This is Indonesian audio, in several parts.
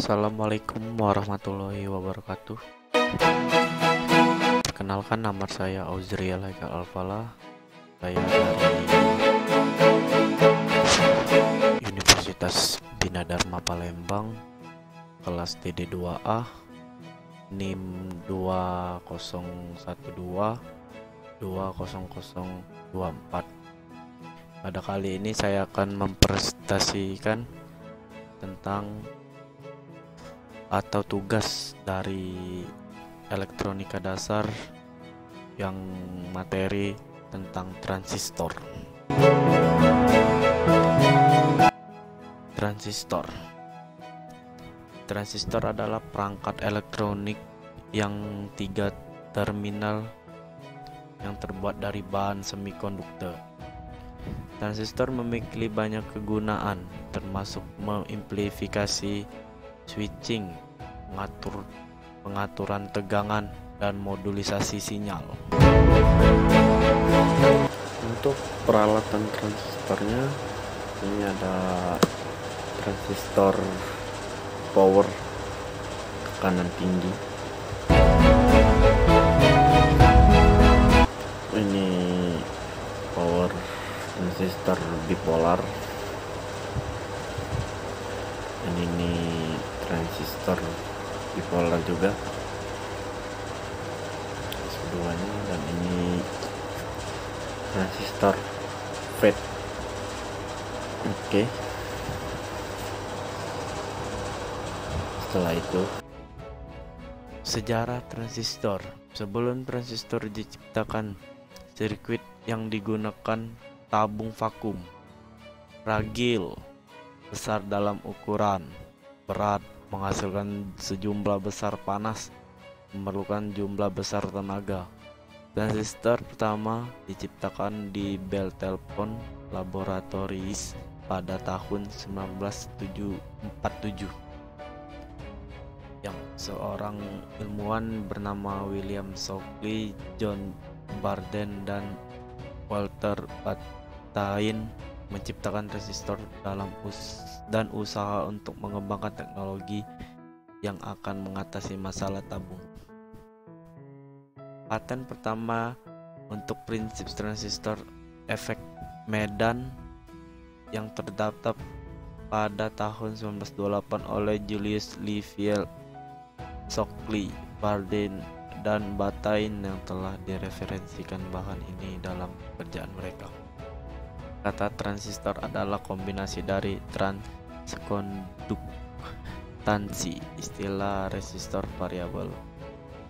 Assalamualaikum warahmatullahi wabarakatuh. Perkenalkan, nama saya Auzriel Haikal Alfala. Saya dari Universitas Bina Dharma Palembang, kelas TD2A, NIM 2012-20024. Pada kali ini saya akan mempresentasikan tentang atau tugas dari elektronika dasar yang materi tentang transistor. Transistor adalah perangkat elektronik yang 3 terminal yang terbuat dari bahan semikonduktor. Transistor memiliki banyak kegunaan, termasuk mengamplifikasi switching, pengaturan tegangan, dan modulisasi sinyal. Untuk peralatan transistornya, ini ada transistor power tekanan tinggi. Ini power transistor bipolar. Ini transistor bipolar juga keduanya, dan ini transistor FET. Oke. Setelah itu, sejarah transistor. Sebelum transistor diciptakan, sirkuit yang digunakan tabung vakum, ragil, besar dalam ukuran, berat, menghasilkan sejumlah besar panas, memerlukan jumlah besar tenaga. Transistor pertama diciptakan di Bell Telephone Laboratories pada tahun 1947 yang seorang ilmuwan bernama William Shockley, John Barden, dan Walter Bataille menciptakan transistor dan usaha untuk mengembangkan teknologi yang akan mengatasi masalah tabung. Paten pertama untuk prinsip transistor efek Medan yang terdaftar pada tahun 1928 oleh Julius Lefevre, Shockley, Barden, dan Bataille yang telah direferensikan bahan ini dalam pekerjaan mereka. Kata transistor adalah kombinasi dari transkonduktansi, istilah resistor variabel.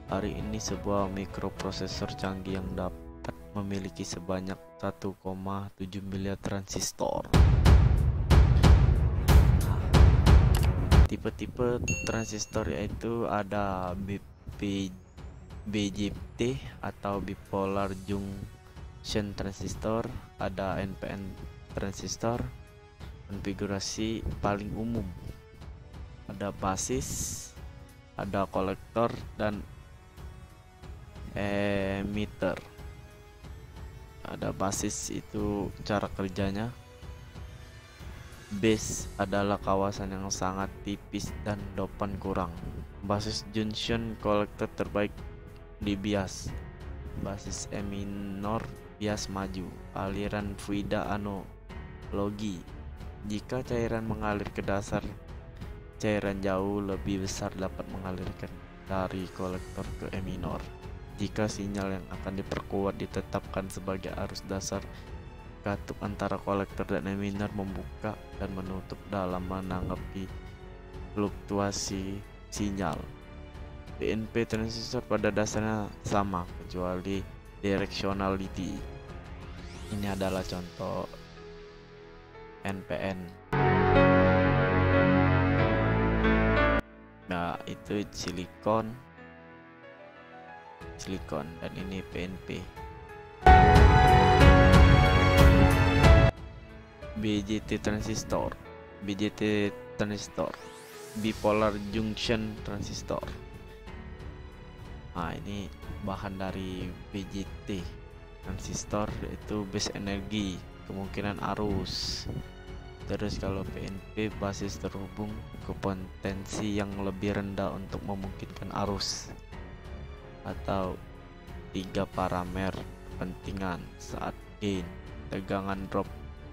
Hari ini sebuah mikroprosesor canggih yang dapat memiliki sebanyak 1,7 miliar transistor. Tipe-tipe transistor yaitu ada BJT atau bipolar junction transistor, ada NPN transistor. Konfigurasi paling umum ada basis, ada kolektor, dan emitter. Ada basis, itu cara kerjanya. Base adalah kawasan yang sangat tipis dan dopan kurang. Basis junction kolektor terbaik di bias. Basis E minor bias maju. Aliran fluida analogi. Jika cairan mengalir ke dasar, cairan jauh lebih besar dapat mengalirkan dari kolektor ke E minor. Jika sinyal yang akan diperkuat ditetapkan sebagai arus dasar, katup antara kolektor dan E minor membuka dan menutup dalam menanggapi fluktuasi sinyal. PNP transistor pada dasarnya sama kecuali directionality. Ini adalah contoh NPN. Nah, itu silikon, dan ini PNP. BJT transistor, bipolar junction transistor. Nah, ini bahan dari BJT transistor, yaitu base energi, kemungkinan arus, Terus kalau PNP, basis terhubung ke potensi yang lebih rendah untuk memungkinkan arus, atau 3 parameter kepentingan saat gain, tegangan drop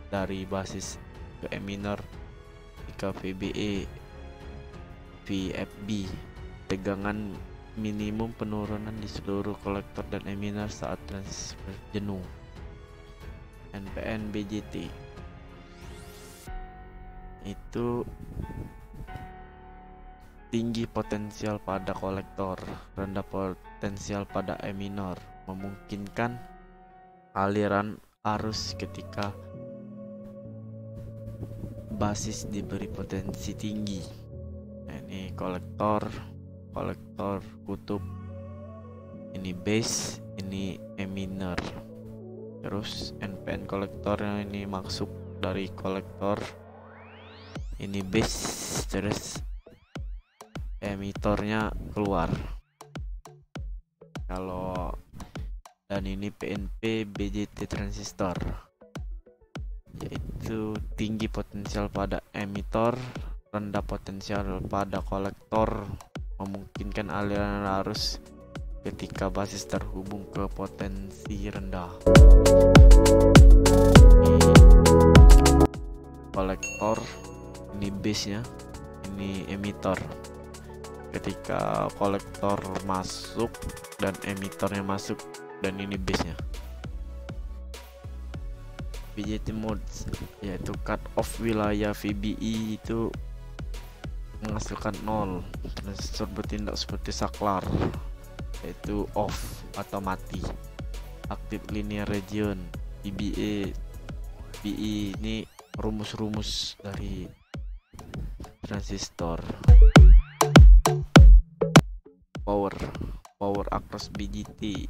dari basis ke E minor, jika VBE, VFB, tegangan minimum penurunan di seluruh kolektor dan E minor saat transfer jenuh. NPN BJT itu tinggi potensial pada kolektor, rendah potensial pada E minor, memungkinkan aliran arus ketika basis diberi potensi tinggi. Nah, ini kolektor kutub, ini base, ini E minor. Terus NPN kolektornya ini masuk dari kolektor, ini base, terus emitornya keluar. Dan ini PNP BJT transistor, yaitu tinggi potensial pada emitor, rendah potensial pada kolektor, memungkinkan aliran arus ketika basis terhubung ke potensi rendah. Ini kolektor, ini base nya, ini emitor. Ketika kolektor masuk dan emitornya masuk, dan ini base nya. BJT modes, yaitu cut off wilayah VBE itu menghasilkan 0. Transistor bertindak seperti saklar, yaitu off atau mati. Active linear region, VBE, VE ini rumus-rumus dari transistor. Power across BJT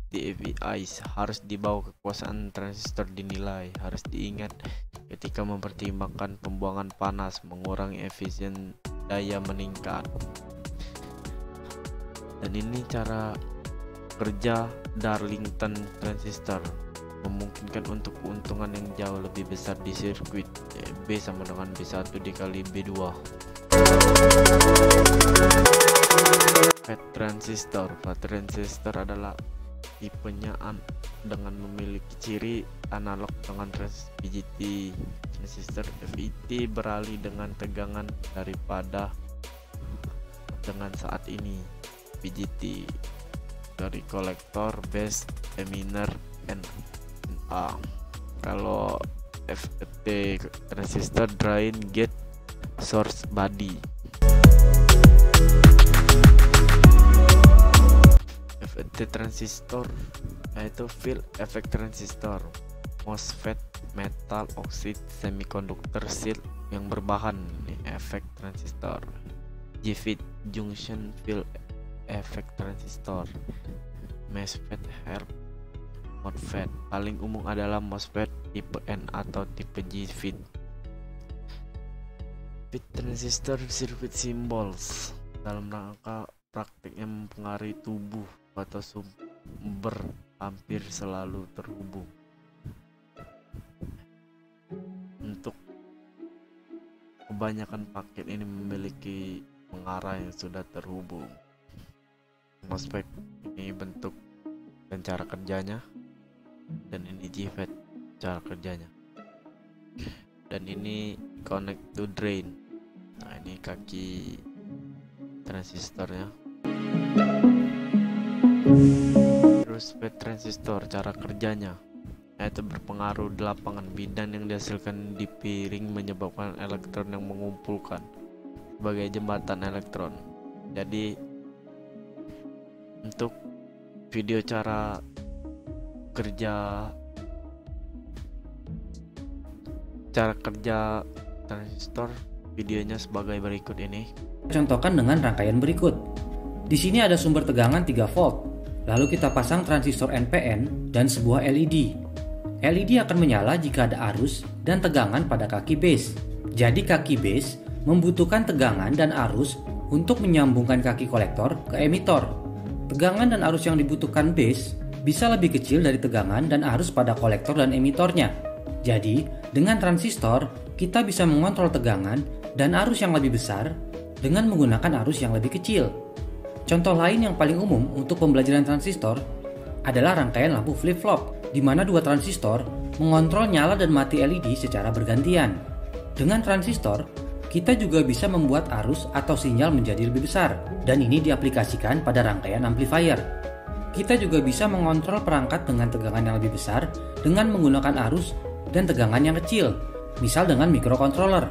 DVI harus di bawah kekuasaan transistor dinilai. Harus diingat ketika mempertimbangkan pembuangan panas, mengurangi efisien daya meningkat. Dan ini cara kerja Darlington transistor, memungkinkan untuk keuntungan yang jauh lebih besar di sirkuit. B sama dengan B1 dikali B2. FET transistor. FET transistor adalah tipenya dengan memiliki ciri analog dengan BJT. Transistor FET beralih dengan tegangan daripada dengan saat ini BJT dari kolektor, base, E minor, NA. Kalau FET transistor drain, gate, source, body. FET transistor yaitu field effect transistor, MOSFET, metal oxide semiconductor shield yang berbahan efek transistor. JFET, junction field effect transistor, MESFET, HERB, MOSFET. Paling umum adalah MOSFET tipe N atau tipe JFET. FET transistor circuit symbols dalam rangka praktiknya mempengaruhi tubuh atau sumber hampir selalu terhubung. Untuk kebanyakan paket ini memiliki mengarah yang sudah terhubung. MOSFET ini bentuk dan cara kerjanya, dan ini JFET cara kerjanya, dan ini connect to drain. Nah, ini kaki transistornya. Terus FET transistor cara kerjanya yaitu berpengaruh di lapangan. Bidan yang dihasilkan di piring menyebabkan elektron yang mengumpulkan sebagai jembatan elektron. Jadi untuk video cara kerja transistor, videonya sebagai berikut ini. Contohkan dengan rangkaian berikut. Di sini ada sumber tegangan 3 volt. Lalu kita pasang transistor NPN dan sebuah LED. LED akan menyala jika ada arus dan tegangan pada kaki base. Jadi kaki base membutuhkan tegangan dan arus untuk menyambungkan kaki kolektor ke emitor. Tegangan dan arus yang dibutuhkan base bisa lebih kecil dari tegangan dan arus pada kolektor dan emitornya. Jadi, dengan transistor, kita bisa mengontrol tegangan dan arus yang lebih besar dengan menggunakan arus yang lebih kecil. Contoh lain yang paling umum untuk pembelajaran transistor adalah rangkaian lampu flip-flop, di mana dua transistor mengontrol nyala dan mati LED secara bergantian. Dengan transistor, kita juga bisa membuat arus atau sinyal menjadi lebih besar, dan ini diaplikasikan pada rangkaian amplifier. Kita juga bisa mengontrol perangkat dengan tegangan yang lebih besar dengan menggunakan arus dan tegangan yang kecil, misal dengan microcontroller.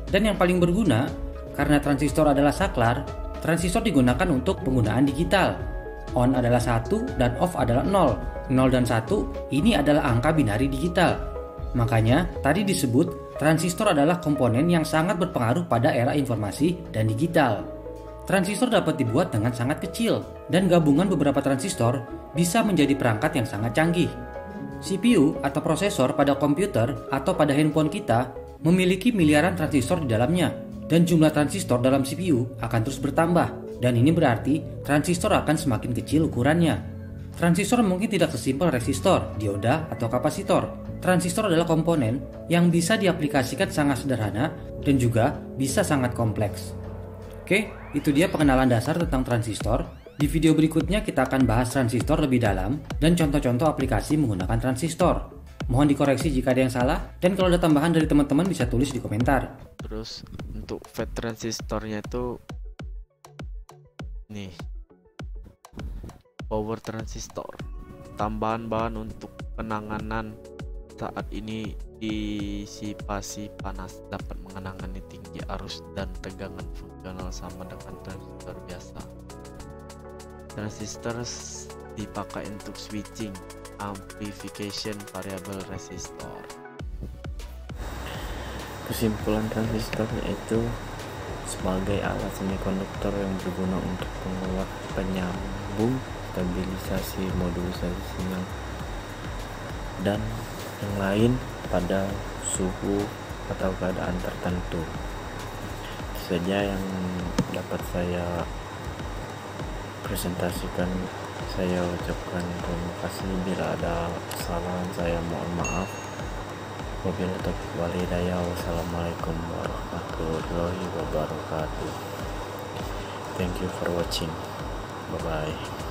Dan yang paling berguna, karena transistor adalah saklar, transistor digunakan untuk penggunaan digital. On adalah 1 dan off adalah 0. 0 dan 1 ini adalah angka binari digital. Makanya tadi disebut transistor adalah komponen yang sangat berpengaruh pada era informasi dan digital. Transistor dapat dibuat dengan sangat kecil, dan gabungan beberapa transistor bisa menjadi perangkat yang sangat canggih. CPU atau prosesor pada komputer atau pada handphone kita memiliki miliaran transistor di dalamnya, dan jumlah transistor dalam CPU akan terus bertambah, dan ini berarti transistor akan semakin kecil ukurannya. Transistor mungkin tidak sesimpel resistor, dioda, atau kapasitor. Transistor adalah komponen yang bisa diaplikasikan sangat sederhana dan juga bisa sangat kompleks. Oke, itu dia pengenalan dasar tentang transistor. Di video berikutnya kita akan bahas transistor lebih dalam dan contoh-contoh aplikasi menggunakan transistor. Mohon dikoreksi jika ada yang salah, dan kalau ada tambahan dari teman-teman bisa tulis di komentar. Terus untuk FET transistornya itu nih, power transistor, tambahan bahan untuk penanganan saat ini disipasi panas, dapat mengenangani tinggi arus dan tegangan fungsional sama dengan transistor biasa. Transistor dipakai untuk switching, amplification variable resistor. Kesimpulan, transistor yaitu sebagai alat semikonduktor yang berguna untuk penguat, penyambung, stabilisasi, modulisasi sinyal, dan yang lain pada suhu atau keadaan tertentu. Itu saja yang dapat saya presentasikan. Saya ucapkan terima kasih. Bila ada kesalahan saya mohon maaf. Wabillahi taufiq wal hidayah. Wassalamualaikum warahmatullahi wabarakatuh. Thank you for watching. Bye bye.